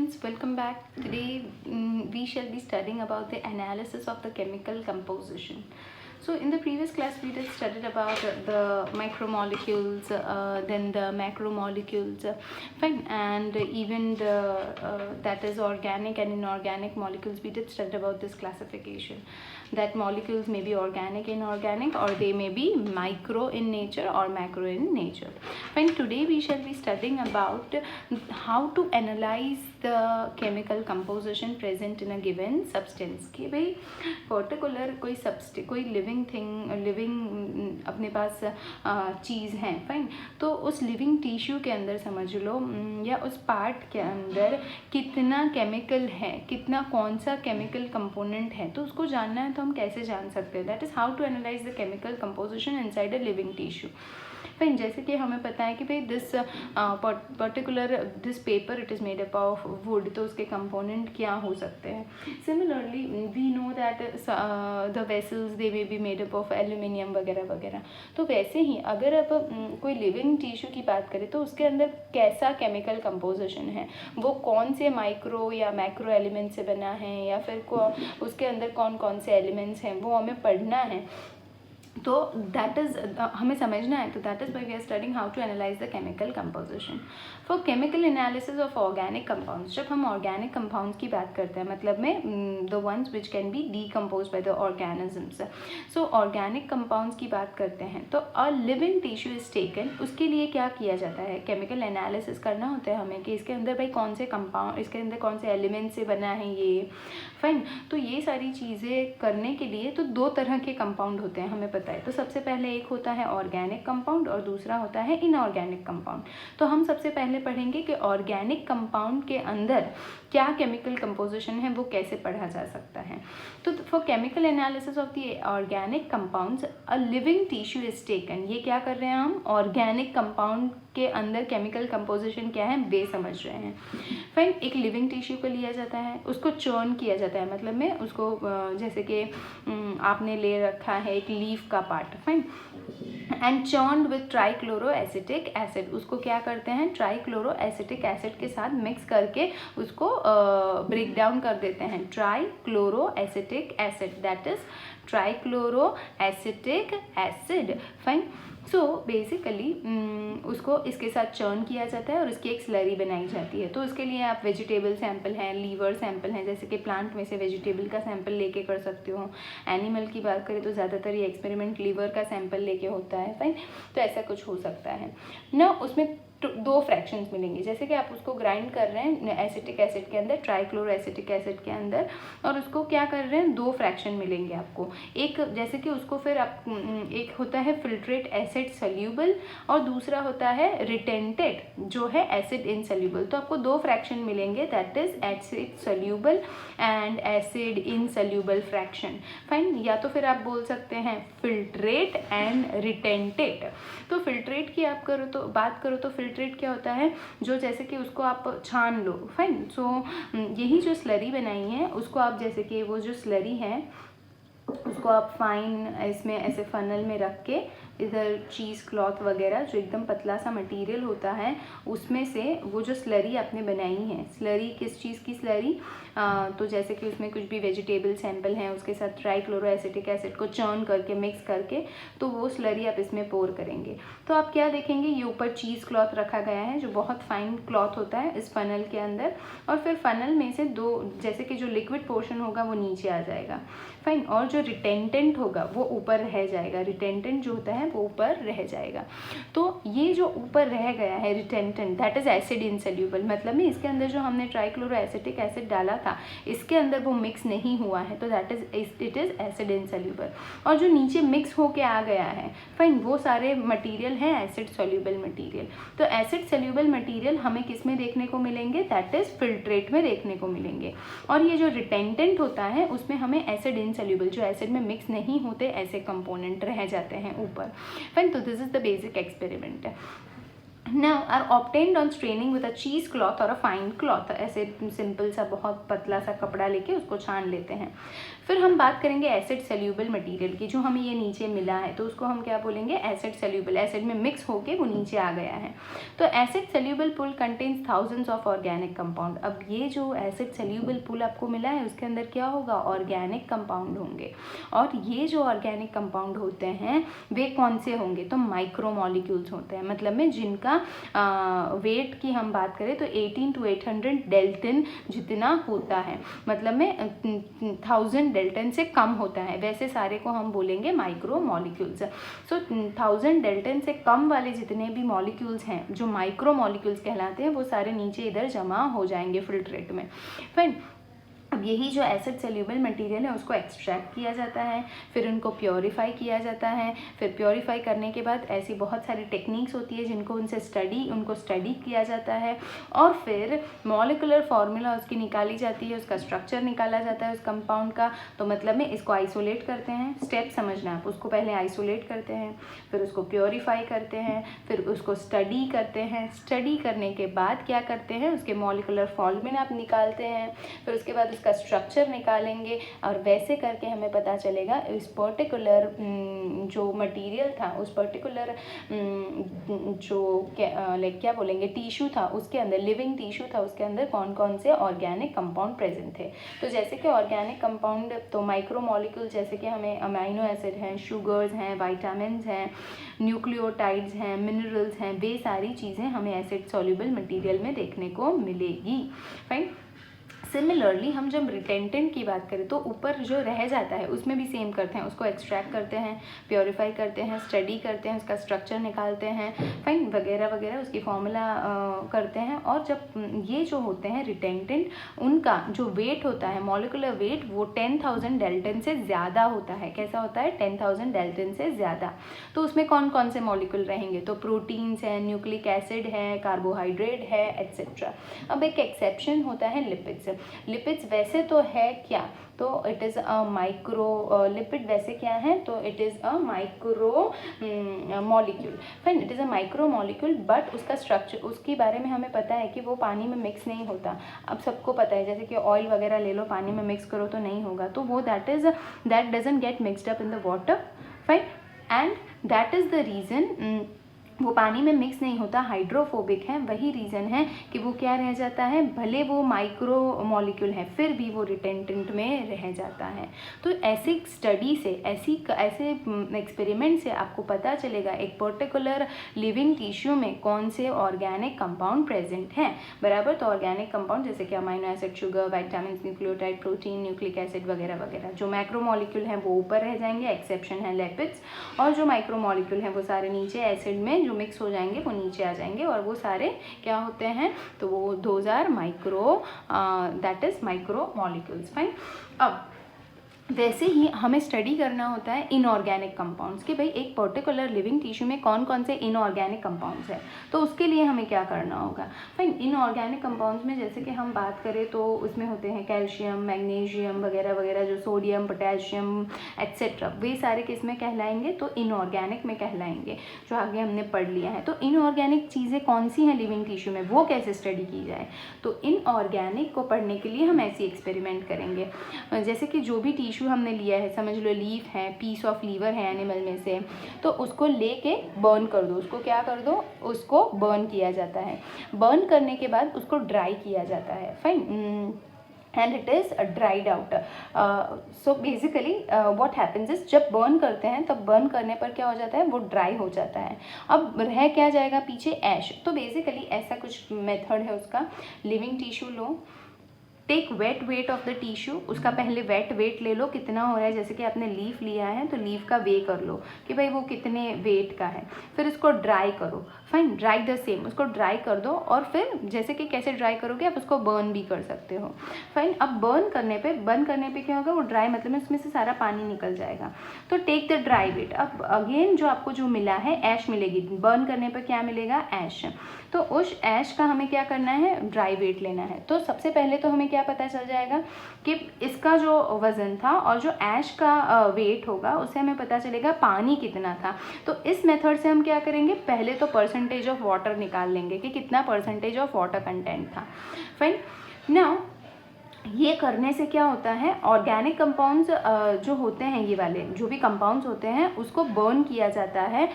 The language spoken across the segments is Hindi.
students, welcome back. Today we shall be studying about the analysis of the chemical composition. So in the previous class we did studied about the micromolecules, then the macromolecules, fine, and even the that is organic and inorganic molecules. We did study about this classification, that molecules may be organic, inorganic, or they may be micro in nature or macro in nature. Fine, today we shall be studying about how to analyze the chemical composition present in a given substance. कि भाई पर्टिकुलर कोई लिविंग थिंग, लिविंग अपने पास चीज़ है, फाइन, तो उस लिविंग टिश्यू के अंदर समझ लो या उस पार्ट के अंदर कितना केमिकल है, कितना कौन सा केमिकल कंपोनेंट है, तो उसको जानना है तो हम कैसे जान सकते हैं. That is how to analyse the chemical composition inside a living tissue. Fine, जैसे कि हमें पता है कि भाई this particular this paper it is made up of wood, तो उसके कंपोनेंट क्या हो सकते हैं. Similarly we know that the vessels they may be made up of aluminium वगैरह वगैरह. तो वैसे ही अगर अब कोई लिविंग टिश्यू की बात करें तो उसके अंदर कैसा केमिकल कंपोजिशन है, वो कौन से माइक्रो या मैक्रो एलिमेंट से बना है, या फिर उसके अंदर कौन कौन से एलिमेंट्स हैं, वो हमें पढ़ना है. तो दैट इज़ हमें समझना है. तो that is why we are studying how to analyse the chemical composition. For chemical analysis of organic compounds, जब हम ऑर्गेनिक कंपाउंड्स की बात करते हैं, मतलब में the ones which can be decompose by the organisms. So organic compounds की बात करते हैं तो अ लिविंग टिश्यू इज टेकन. उसके लिए क्या किया जाता है, केमिकल एनालिसिस करना होता है हमें कि इसके अंदर भाई कौन से कंपाउंड, इसके अंदर कौन से एलिमेंट से बना है ये, फाइन. तो ये सारी चीज़ें करने के लिए तो दो तरह के कंपाउंड होते हैं हमें पता है. तो सबसे पहले एक होता है ऑर्गेनिक कंपाउंड और दूसरा होता है इनऑर्गेनिक कंपाउंड. तो हम सबसे पहले पढ़ेंगे कि ऑर्गेनिक कंपाउंड के अंदर क्या केमिकल कंपोजिशन है, वो कैसे पढ़ा जा सकता है. तो for chemical analysis of the organic compounds a living tissue is taken. ये क्या कर रहे हैं हम, ऑर्गेनिक कंपाउंड के अंदर केमिकल कंपोजिशन क्या है वे समझ रहे हैं. फाइन, एक लिविंग टिश्यू को लिया जाता है, उसको चर्न किया जाता है, मतलब में उसको जैसे कि आपने ले रखा है एक लीफ का part, fine, and churned with trichloro acetic acid. उसको क्या करते हैं, ट्राइक्लोरो एसिटिक एसिड के साथ मिक्स करके उसको ब्रेक डाउन कर देते हैं. Trichloro acetic acid, that is trichloro acetic acid, fine. So basically उसको इसके साथ चर्न किया जाता है और उसकी एक स्लरी बनाई जाती है. तो उसके लिए आप वेजिटेबल सैंपल हैं, लीवर सैंपल हैं, जैसे कि प्लांट में से वेजिटेबल का सैंपल लेके कर सकते हो. एनिमल की बात करें तो ज़्यादातर ये एक्सपेरिमेंट लीवर का सैंपल लेके होता है, फाइन. तो ऐसा कुछ हो सकता है ना. उसमें दो फ्रैक्शंस मिलेंगे, जैसे कि आप उसको ग्राइंड कर रहे हैं एसिटिक एसिड के अंदर, ट्राइक्लोरो एसिटिक एसिड के अंदर, और उसको क्या कर रहे हैं, दो फ्रैक्शन मिलेंगे आपको. एक जैसे कि उसको फिर आप एक होता है फिल्ट्रेट एसिड सोल्यूबल और दूसरा होता है रिटेंटेड जो है एसिड इनसोल्यूबल. तो आपको दो फ्रैक्शन मिलेंगे, that is acid soluble and acid insoluble fraction, fine. या तो फिर आप बोल सकते हैं फिल्ट्रेट एंड रिटेंटेड. तो फिल्ट्रेट की आप बात करो तो फिल्ट्रेट क्या होता है, जो जैसे कि उसको आप छान लो, फाइन. सो यही जो स्लरी बनाई है उसको आप जैसे कि वो जो स्लरी है उसको आप फाइन इसमें ऐसे फनल में रख के इधर चीज़ क्लॉथ वगैरह जो एकदम पतला सा मटेरियल होता है उसमें से वो जो स्लरी आपने बनाई है, स्लरी किस चीज़ की स्लरी, तो जैसे कि उसमें कुछ भी वेजिटेबल सैंपल हैं उसके साथ ट्राइक्लोरो एसिटिक एसिड को चर्न करके मिक्स करके तो वो स्लरी आप इसमें पोर करेंगे. तो आप क्या देखेंगे, ये ऊपर चीज़ क्लॉथ रखा गया है जो बहुत फाइन क्लॉथ होता है इस फनल के अंदर, और फिर फनल में से दो जैसे कि जो लिक्विड पोर्शन होगा वो नीचे आ जाएगा, फाइन, और जो रिटेंटेंट होगा वो ऊपर रह जाएगा. रिटेंटेंट जो होता है वो ऊपर रह जाएगा. तो ये जो ऊपर रह गया है रिटेंटेंट, दैट इज एसिड इनसोल्यूबल, मतलब में इसके अंदर जो हमने ट्राइक्लोरो एसिटिक एसिड डाला था इसके अंदर वो मिक्स नहीं हुआ है, तो that is it is acid insoluble. और जो नीचे मिक्स होके आ गया है, फाइन, वो सारे मटीरियल हैं एसिड सोल्यूबल मटीरियल. तो एसिड सोल्यूबल मटीरियल हमें किस में देखने को मिलेंगे, दैट इज फिल्ट्रेट में देखने को मिलेंगे. और ये जो रिटेंटेंट होता है उसमें हमें एसिड इनसोल्यूबल, जो एसिड में मिक्स नहीं होते ऐसे कंपोनेंट रह जाते हैं ऊपर, फाइन. तो this is the basic experiment. now are obtained on straining with a cheese cloth or a fine cloth। ऐसे सिंपल सा बहुत पतला सा कपड़ा लेके उसको छान लेते हैं। फिर हम बात करेंगे एसिड सेल्यूबल मटेरियल की, जो हमें ये नीचे मिला है तो उसको हम क्या बोलेंगे, एसिड सेल्यूबल, एसिड में मिक्स होके वो नीचे आ गया है। तो acid soluble pool contains thousands of organic compound. अब ये जो एसिड सेल्यूबल पुल आपको मिला है उसके अंदर क्या होगा, ऑर्गेनिक कंपाउंड होंगे। और ये जो ऑर्गेनिक कंपाउंड होते हैं वे कौन से होंगे, तो माइक्रोमोलिक्यूल्स होते हैं। मतलब में जिनका वेट की हम बात करें तो 18 to 800 डेल्टन जितना होता है, मतलब में 1000 डेल्टन से कम होता है, वैसे सारे को हम बोलेंगे माइक्रोमोलिक्यूल्स। सो 1000 डेल्टन से कम वाले जितने भी मॉलिक्यूल्स हैं जो माइक्रोमोलिक्यूल्स कहलाते हैं वो सारे नीचे इधर जमा हो जाएंगे फिल्ट्रेट में। फाइन। अब यही जो एसिड सेल्यूबल मटेरियल है उसको एक्सट्रैक्ट किया जाता है, फिर उनको प्योरीफाई किया जाता है। फिर प्योरीफाई करने के बाद ऐसी बहुत सारी टेक्निक्स होती है जिनको उनको स्टडी किया जाता है, और फिर मॉलिकुलर फार्मूला उसकी निकाली जाती है, उसका स्ट्रक्चर निकाला जाता है उस कंपाउंड का। तो मतलब में इसको आइसोलेट करते हैं, स्टेप समझना आप, उसको पहले आइसोलेट करते हैं, फिर उसको प्योरीफाई करते हैं, फिर उसको स्टडी करते हैं। स्टडी करने के बाद क्या करते हैं, उसके मॉलिकुलर फार्मूला आप निकालते हैं, फिर उसके बाद उसका स्ट्रक्चर निकालेंगे, और वैसे करके हमें पता चलेगा इस पर्टिकुलर जो मटेरियल था, उस पर्टिकुलर जो क्या बोलेंगे टिश्यू था, उसके अंदर लिविंग टिश्यू था, उसके अंदर कौन कौन से ऑर्गेनिक कंपाउंड प्रेजेंट थे। तो जैसे कि ऑर्गेनिक कंपाउंड तो माइक्रोमोलिक्यूल, जैसे कि हमें अमाइनो एसिड हैं, शुगर्स हैं, वाइटामिन हैं, न्यूक्लियोटाइड्स हैं, मिनरल्स हैं, वे सारी चीज़ें हमें एसिड सॉल्युबल मटेरियल में देखने को मिलेगी। फाइन। सिमिलरली हम जब रिटेंटेंट की बात करें तो ऊपर जो रह जाता है उसमें भी सेम करते हैं, उसको एक्सट्रैक्ट करते हैं, प्योरीफाई करते हैं, स्टडी करते हैं, उसका स्ट्रक्चर निकालते हैं, फाइन, वगैरह वगैरह, उसकी फॉर्मूला करते हैं। और जब ये जो होते हैं रिटेंटेंट, उनका जो वेट होता है, मॉलिकुलर वेट, वो 10,000 डेल्टन से ज़्यादा होता है। कैसा होता है, 10,000 डेल्टन से ज़्यादा। तो उसमें कौन कौन से मॉलिक्यूल रहेंगे, तो प्रोटीन्स हैं, न्यूक्लिक एसिड है, कार्बोहाइड्रेट है, एट्सेट्रा। अब एक एक्सेप्शन होता है लिपिड्स। लिपिड्स वैसे तो है क्या, तो it is a micro, lipid वैसे क्या है, तो it is a micro molecule. Fine, it is a micro molecule, but उसका स्ट्रक्चर, उसके बारे में हमें पता है कि वो पानी में मिक्स नहीं होता। अब सबको पता है, जैसे कि ऑयल वगैरह ले लो, पानी में मिक्स करो तो नहीं होगा, तो वो that doesn't get mixed up in the water. Fine, and that is the reason वो पानी में मिक्स नहीं होता, हाइड्रोफोबिक है। वही रीज़न है कि वो क्या रह जाता है, भले वो माइक्रो मॉलिक्यूल है फिर भी वो रिटेंटेंट में रह जाता है। तो ऐसी स्टडी से, ऐसे एक्सपेरिमेंट से आपको पता चलेगा एक पर्टिकुलर लिविंग टिश्यू में कौन से ऑर्गेनिक कंपाउंड प्रेजेंट हैं, बराबर। तो ऑर्गेनिक कंपाउंड जैसे कि amino acid, sugar, vitamin, nucleotide, protein, nucleic acid वगैरह वगैरह। जो मैक्रो मॉलिक्यूल हैं वो ऊपर रह जाएंगे, एक्सेप्शन है लिपिड्स, और जो माइक्रो मॉलिक्यूल हैं वो सारे नीचे एसिड में जो मिक्स हो जाएंगे वो नीचे आ जाएंगे, और वो सारे क्या होते हैं, तो वो 2000 micro, that is micro molecules. Fine. अब वैसे ही हमें स्टडी करना होता है इनऑर्गेनिक कंपाउंड्स, कि भाई एक पर्टिकुलर लिविंग टिश्यू में कौन कौन से इनऑर्गेनिक कंपाउंड्स हैं। तो उसके लिए हमें क्या करना होगा, फाइन। इनऑर्गेनिक कंपाउंड्स में जैसे कि हम बात करें तो उसमें होते हैं कैल्शियम, मैग्नीशियम वगैरह वगैरह, जो सोडियम, पोटेशियम एट्सेट्रा, वे सारे किस में कहलाएंगे, तो इनऑर्गेनिक में कहलाएंगे, जो आगे हमने पढ़ लिया है। तो इनऑर्गेनिक चीज़ें कौन सी हैं लिविंग टिश्यू में, वो कैसे स्टडी की जाए, तो इनऑर्गेनिक को पढ़ने के लिए हम ऐसी एक्सपेरिमेंट करेंगे। जैसे कि जो भी टिश्यू हमने लिया है, समझ लो लीफ है, पीस ऑफ लीवर है एनिमल में से, तो उसको लेके बर्न कर दो, उसको क्या कर दो, उसको बर्न किया जाता है। बर्न करने के बाद उसको ड्राई किया जाता है, fine, and it is dried out. So basically what happens is, जब बर्न करते हैं तब बर्न करने पर क्या हो जाता है, वो ड्राई हो जाता है। अब रह क्या जाएगा पीछे, ऐश। तो बेसिकली ऐसा कुछ मेथड है उसका, लिविंग टिश्यू लो, take wet weight of the tissue, उसका पहले वेट वेट ले लो, कितना हो रहा है, जैसे कि आपने लीफ लिया है तो लीफ का वे कर लो कि भाई वो कितने वेट का है। फिर इसको ड्राई करो, फाइन, ड्राई द सेम, उसको ड्राई कर दो, और फिर जैसे कि कैसे ड्राई करोगे, आप उसको बर्न भी कर सकते हो, फाइन। अब बर्न करने पे क्या होगा, वो ड्राई मतलब में उसमें से सारा पानी निकल जाएगा। तो टेक द ड्राई वेट। अब अगेन जो आपको जो मिला है, ऐश मिलेगी, बर्न करने पर क्या मिलेगा, ऐश। तो उस ऐश का हमें क्या करना है, ड्राई वेट लेना है। तो सबसे पहले तो हमें क्या पता चल जाएगा कि इसका जो वज़न था और जो ऐश का वेट होगा, उससे हमें पता चलेगा पानी कितना था। तो इस मेथड से हम क्या करेंगे, पहले तो परसेंटेज परसेंटेज ऑफ वाटर निकाल लेंगे कि कितना परसेंटेज ऑफ वाटर कंटेंट था। फाइन। नाउ ये करने से क्या होता है, ऑर्गेनिक कंपाउंड्स जो होते हैं, ये वाले जो भी कंपाउंड्स होते हैं उसको बर्न किया जाता है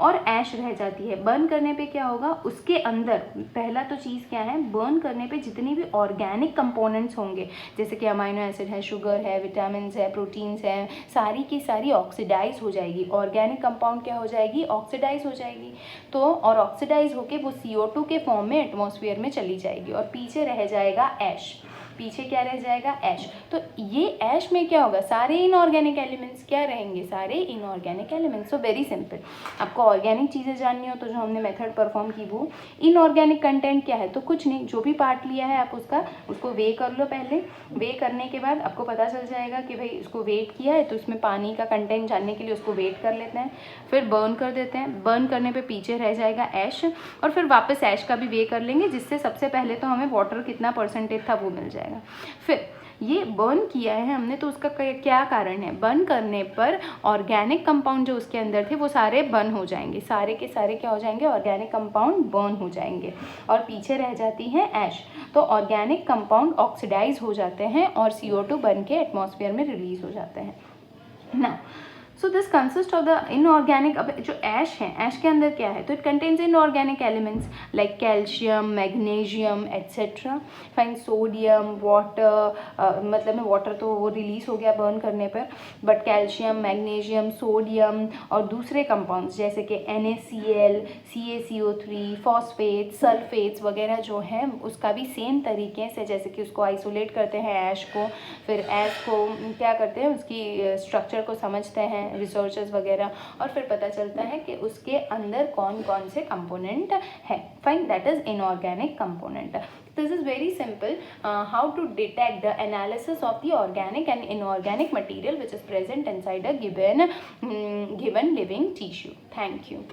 और ऐश रह जाती है। बर्न करने पे क्या होगा, उसके अंदर पहला तो चीज़ क्या है, बर्न करने पे जितनी भी ऑर्गेनिक कंपोनेंट्स होंगे, जैसे कि अमाइनो एसिड है, शुगर है, विटामिन है, प्रोटीन्स हैं, सारी की सारी ऑक्सीडाइज हो जाएगी। ऑर्गेनिक कंपाउंड क्या हो जाएगी, ऑक्सीडाइज हो जाएगी। तो और ऑक्सीडाइज होके वो CO2 के फॉर्म में एटमॉस्फेयर में चली जाएगी और पीछे रह जाएगा ऐश। पीछे क्या रह जाएगा, ऐश। तो ये ऐश में क्या होगा, सारे इनऑर्गेनिक एलिमेंट्स क्या रहेंगे, सारे inorganic elements. So very simple, आपको ऑर्गेनिक चीज़ें जाननी हो तो जो हमने मेथड परफॉर्म की वो इनऑर्गेनिक कंटेंट क्या है, तो कुछ नहीं, जो भी पार्ट लिया है आप उसको वे कर लो। पहले वे करने के बाद आपको पता चल जाएगा कि भाई उसको वेट किया है तो उसमें पानी का कंटेंट जानने के लिए उसको वेट कर लेते हैं, फिर बर्न कर देते हैं। बर्न करने पर पीछे रह जाएगा ऐश और फिर वापस ऐश का भी वे कर लेंगे, जिससे सबसे पहले तो हमें वाटर कितना परसेंटेज था वो मिल जाएगा। फिर ये बर्न किया है हमने तो उसका क्या कारण है, बर्न करने पर ऑर्गेनिक कंपाउंड जो उसके अंदर थे वो सारे बर्न हो जाएंगे, सारे के सारे क्या हो जाएंगे, ऑर्गेनिक कंपाउंड बर्न हो जाएंगे और पीछे रह जाती है ऐश। तो ऑर्गेनिक कंपाउंड ऑक्सीडाइज हो जाते हैं और CO2 बन के एटमॉस्फेयर में रिलीज हो जाते हैं ना। So this consist of the inorganic. अब जो ऐश है, ऐश के अंदर क्या है, तो it contains inorganic elements like calcium, magnesium etcetera. Fine. Sodium, water, मतलब में वाटर तो वो रिलीज हो गया बर्न करने पर, बट कैल्शियम, मैग्नीशियम, सोडियम और दूसरे कंपाउंड्स जैसे कि NaCl, CaCO3, फॉस्फेट, सल्फेट्स वगैरह जो है उसका भी सेम तरीके से, जैसे कि उसको आइसोलेट करते हैं ऐश को, फिर ऐश को क्या करते हैं, उसकी स्ट्रक्चर को समझते हैं रिसर्चर्स वगैरह और फिर पता चलता है कि उसके अंदर कौन कौन से कंपोनेंट है। Fine, that is inorganic component. This is very simple how to detect the analysis of the organic and inorganic material which is present inside a given living tissue. Thank you.